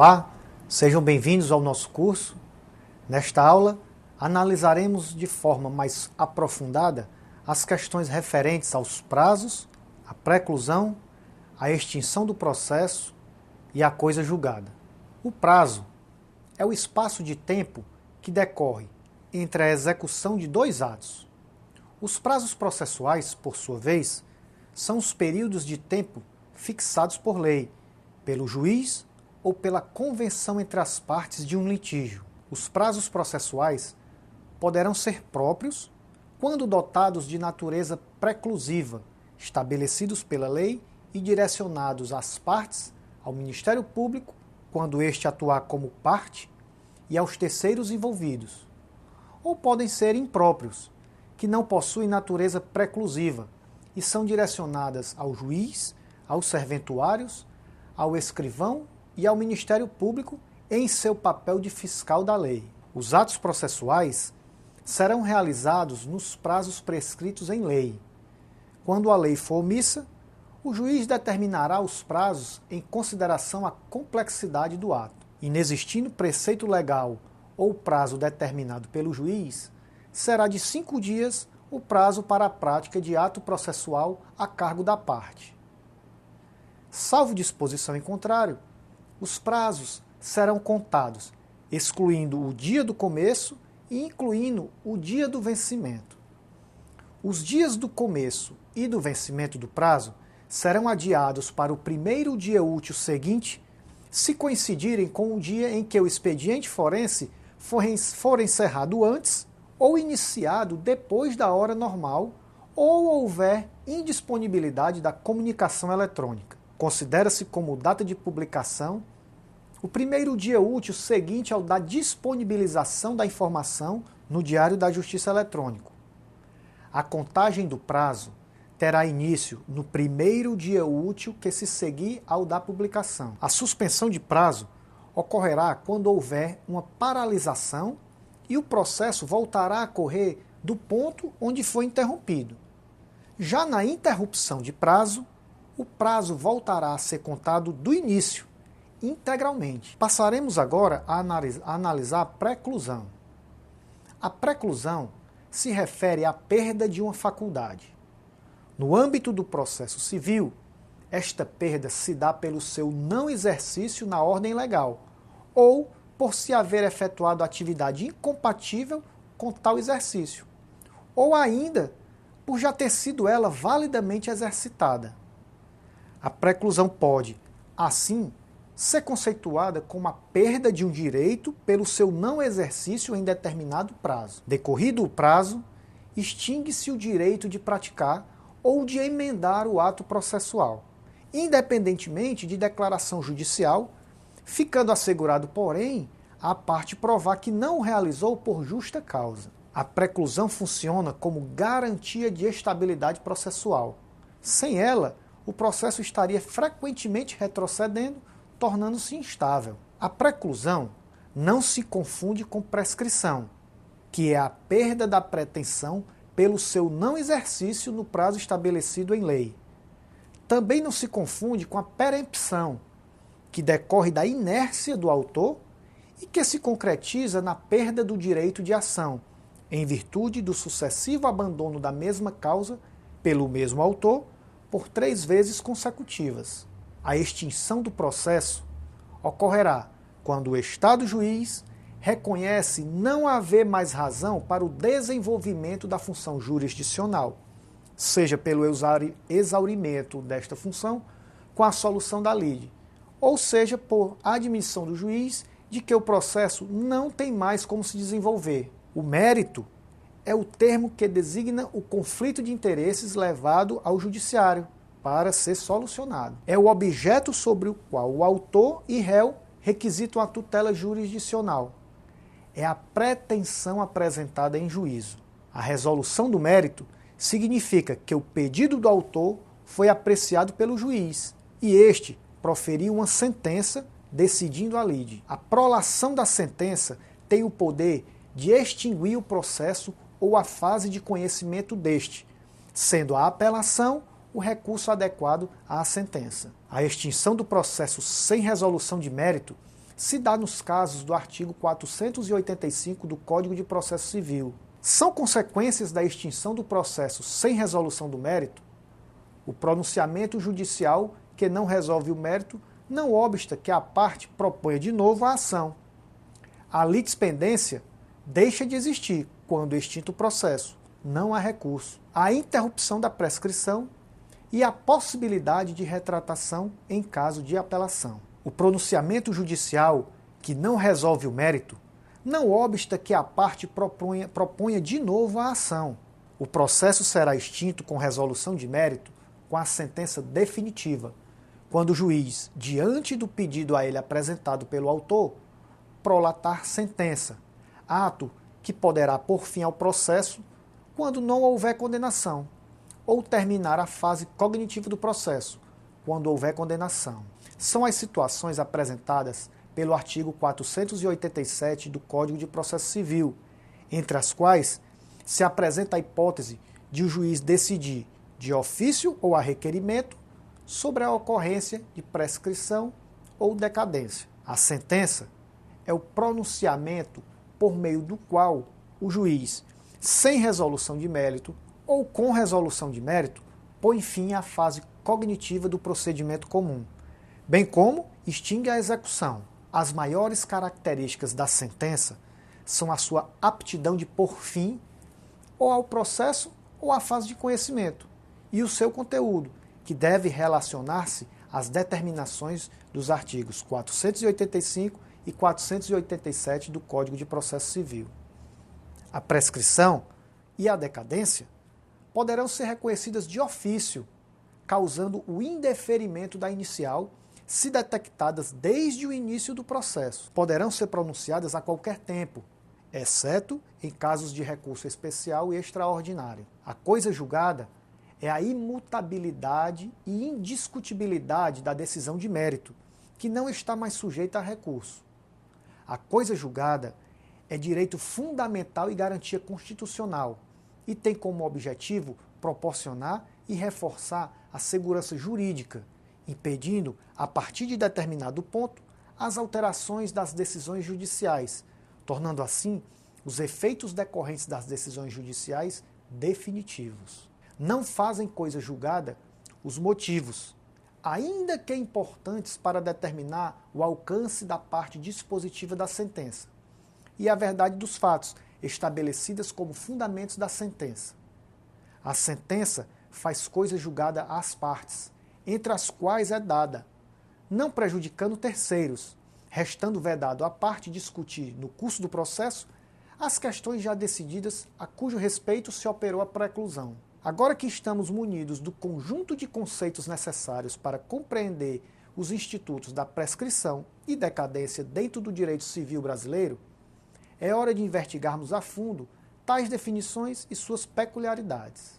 Olá, sejam bem-vindos ao nosso curso. Nesta aula, analisaremos de forma mais aprofundada as questões referentes aos prazos, à preclusão, à extinção do processo e à coisa julgada. O prazo é o espaço de tempo que decorre entre a execução de dois atos. Os prazos processuais, por sua vez, são os períodos de tempo fixados por lei, pelo juiz ou pela convenção entre as partes de um litígio. Os prazos processuais poderão ser próprios quando dotados de natureza preclusiva, estabelecidos pela lei e direcionados às partes, ao Ministério Público, quando este atuar como parte, e aos terceiros envolvidos. Ou podem ser impróprios, que não possuem natureza preclusiva e são direcionadas ao juiz, aos serventuários, ao escrivão e ao Ministério Público em seu papel de fiscal da lei. Os atos processuais serão realizados nos prazos prescritos em lei. Quando a lei for omissa, o juiz determinará os prazos em consideração à complexidade do ato. Inexistindo preceito legal ou prazo determinado pelo juiz, será de 5 dias o prazo para a prática de ato processual a cargo da parte. Salvo disposição em contrário, os prazos serão contados, excluindo o dia do começo e incluindo o dia do vencimento. Os dias do começo e do vencimento do prazo serão adiados para o primeiro dia útil seguinte, se coincidirem com o dia em que o expediente forense for encerrado antes ou iniciado depois da hora normal ou houver indisponibilidade da comunicação eletrônica. Considera-se como data de publicação o primeiro dia útil seguinte ao da disponibilização da informação no Diário da Justiça Eletrônico. A contagem do prazo terá início no primeiro dia útil que se seguir ao da publicação. A suspensão de prazo ocorrerá quando houver uma paralisação e o processo voltará a correr do ponto onde foi interrompido. Já na interrupção de prazo, o prazo voltará a ser contado do início, integralmente. Passaremos agora a analisar a preclusão. A preclusão se refere à perda de uma faculdade. No âmbito do processo civil, esta perda se dá pelo seu não exercício na ordem legal, ou por se haver efetuado atividade incompatível com tal exercício, ou ainda por já ter sido ela validamente exercitada. A preclusão pode, assim, ser conceituada como a perda de um direito pelo seu não exercício em determinado prazo. Decorrido o prazo, extingue-se o direito de praticar ou de emendar o ato processual, independentemente de declaração judicial, ficando assegurado, porém, a parte provar que não o realizou por justa causa. A preclusão funciona como garantia de estabilidade processual. Sem ela, o processo estaria frequentemente retrocedendo, tornando-se instável. A preclusão não se confunde com prescrição, que é a perda da pretensão pelo seu não exercício no prazo estabelecido em lei. Também não se confunde com a perempção, que decorre da inércia do autor e que se concretiza na perda do direito de ação, em virtude do sucessivo abandono da mesma causa pelo mesmo autor por 3 vezes consecutivas. A extinção do processo ocorrerá quando o Estado juiz reconhece não haver mais razão para o desenvolvimento da função jurisdicional, seja pelo exaurimento desta função com a solução da lide, ou seja por admissão do juiz de que o processo não tem mais como se desenvolver. O mérito é o termo que designa o conflito de interesses levado ao judiciário para ser solucionado. É o objeto sobre o qual o autor e réu requisitam a tutela jurisdicional. É a pretensão apresentada em juízo. A resolução do mérito significa que o pedido do autor foi apreciado pelo juiz e este proferiu uma sentença decidindo a lide. A prolação da sentença tem o poder de extinguir o processo ou a fase de conhecimento deste, sendo a apelação o recurso adequado à sentença. A extinção do processo sem resolução de mérito se dá nos casos do artigo 485 do Código de Processo Civil. São consequências da extinção do processo sem resolução do mérito o pronunciamento judicial que não resolve o mérito, não obsta que a parte proponha de novo a ação. A litispendência deixa de existir quando extinto o processo, não há recurso. A interrupção da prescrição e a possibilidade de retratação em caso de apelação. O pronunciamento judicial que não resolve o mérito, não obsta que a parte proponha de novo a ação. O processo será extinto com resolução de mérito com a sentença definitiva, quando o juiz, diante do pedido a ele apresentado pelo autor, prolatar sentença, ato que poderá pôr fim ao processo quando não houver condenação, ou terminar a fase cognitiva do processo, quando houver condenação. São as situações apresentadas pelo artigo 487 do Código de Processo Civil, entre as quais se apresenta a hipótese de o juiz decidir, de ofício ou a requerimento, sobre a ocorrência de prescrição ou decadência. A sentença é o pronunciamento por meio do qual o juiz, sem resolução de mérito ou com resolução de mérito, põe fim à fase cognitiva do procedimento comum, bem como extingue a execução. As maiores características da sentença são a sua aptidão de pôr fim ou ao processo ou à fase de conhecimento, e o seu conteúdo, que deve relacionar-se às determinações dos artigos 485 e 487 do Código de Processo Civil. A prescrição e a decadência poderão ser reconhecidas de ofício, causando o indeferimento da inicial, se detectadas desde o início do processo. Poderão ser pronunciadas a qualquer tempo, exceto em casos de recurso especial e extraordinário. A coisa julgada é a imutabilidade e indiscutibilidade da decisão de mérito, que não está mais sujeita a recurso. A coisa julgada é direito fundamental e garantia constitucional e tem como objetivo proporcionar e reforçar a segurança jurídica, impedindo, a partir de determinado ponto, as alterações das decisões judiciais, tornando assim os efeitos decorrentes das decisões judiciais definitivos. Não fazem coisa julgada os motivos, ainda que importantes para determinar o alcance da parte dispositiva da sentença, e a verdade dos fatos, estabelecidas como fundamentos da sentença. A sentença faz coisa julgada às partes, entre as quais é dada, não prejudicando terceiros, restando vedado à parte discutir, no curso do processo, as questões já decididas a cujo respeito se operou a preclusão. Agora que estamos munidos do conjunto de conceitos necessários para compreender os institutos da prescrição e decadência dentro do direito civil brasileiro, é hora de investigarmos a fundo tais definições e suas peculiaridades.